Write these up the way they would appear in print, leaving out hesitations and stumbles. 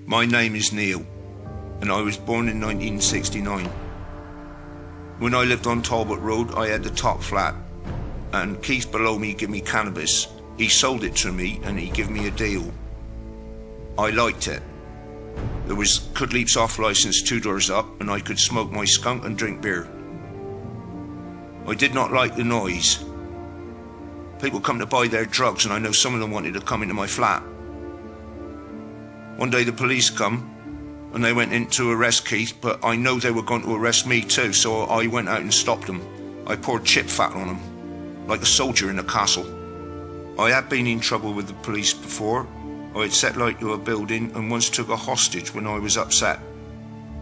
My name is Neil, and I was born in 1969. When I lived on Talbot Road, I had the top flat, and Keith below me gave me cannabis. He sold it to me, and he gave me a deal. I liked it. There was Cudleap's off licence 2 doors up, and I could smoke my skunk and drink beer. I did not like the noise. People come to buy their drugs, and I know some of them wanted to come into my flat. One day the police come, and they went in to arrest Keith, but I know they were going to arrest me too, so I went out and stopped them. I poured chip fat on them, like a soldier in a castle. I had been in trouble with the police before. I had set light to a building and once took a hostage when I was upset.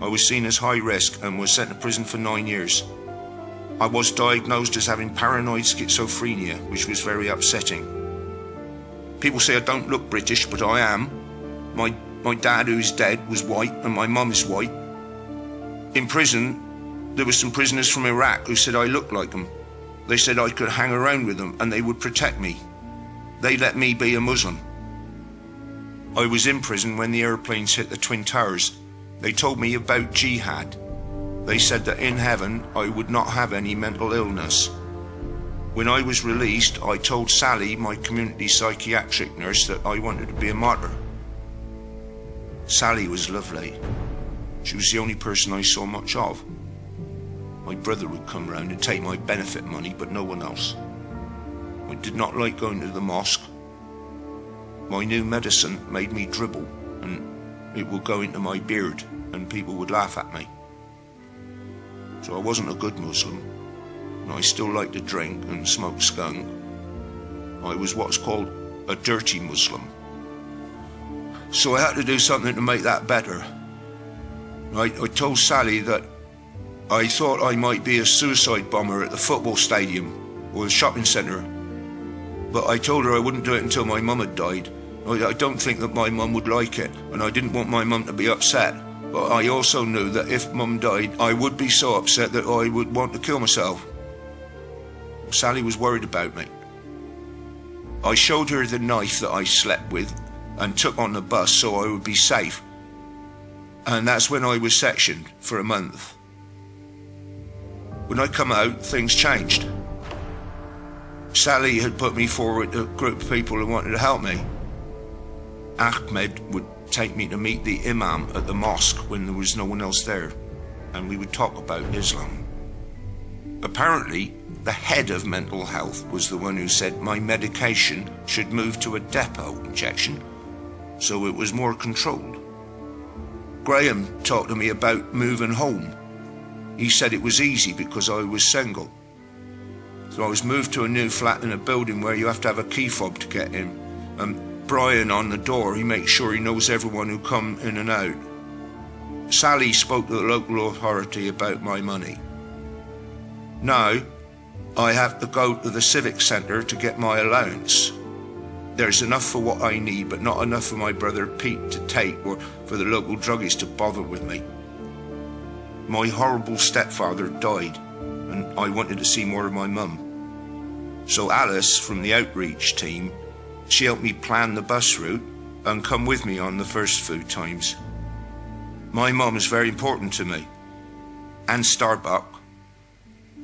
I was seen as high risk and was sent to prison for 9 years. I was diagnosed as having paranoid schizophrenia, which was very upsetting. People say I don't look British, but I am. My dad, who's dead, was white, and my mum is white. In prison, there were some prisoners from Iraq who said I looked like them. They said I could hang around with them and they would protect me. They let me be a Muslim. I was in prison when the airplanes hit the Twin Towers. They told me about jihad. They said that in heaven I would not have any mental illness. When I was released, I told Sally, my community psychiatric nurse, that I wanted to be a martyr. Sally was lovely. She was the only person I saw much of. My brother would come round and take my benefit money, but no one else. I did not like going to the mosque. My new medicine made me dribble, and it would go into my beard, and people would laugh at me. So I wasn't a good Muslim, and I still liked to drink and smoke skunk. I was what's called a dirty Muslim. So I had to do something to make that better. I told Sally that I thought I might be a suicide bomber at the football stadium or the shopping centre. But I told her I wouldn't do it until my mum had died. I don't think that my mum would like it, and I didn't want my mum to be upset. But I also knew that if mum died, I would be so upset that I would want to kill myself. Sally was worried about me. I showed her the knife that I slept with and took on the bus so I would be safe. And that's when I was sectioned for a month. When I come out, things changed. Sally had put me forward to a group of people who wanted to help me. Ahmed would take me to meet the imam at the mosque when there was no one else there, and we would talk about Islam. Apparently, the head of mental health was the one who said my medication should move to a depot injection, so it was more controlled. Graham talked to me about moving home. He said it was easy because I was single. So I was moved to a new flat in a building where you have to have a key fob to get in. And Brian on the door, he makes sure he knows everyone who come in and out. Sally spoke to the local authority about my money. Now, I have to go to the civic centre to get my allowance. There's enough for what I need, but not enough for my brother Pete to take or for the local druggies to bother with me. My horrible stepfather died, and I wanted to see more of my mum. So Alice from the outreach team, she helped me plan the bus route and come with me on the first few times. My mum is very important to me. Anne Starbuck,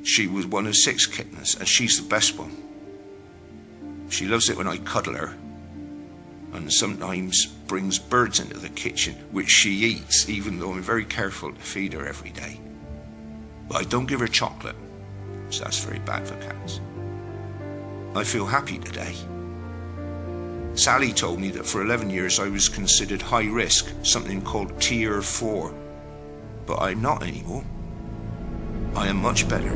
she was one of 6 kittens, and she's the best one. She loves it when I cuddle her, and sometimes brings birds into the kitchen, which she eats, even though I'm very careful to feed her every day. But I don't give her chocolate, so that's very bad for cats. I feel happy today. Sally told me that for 11 years I was considered high risk, something called Tier 4. But I'm not anymore. I am much better.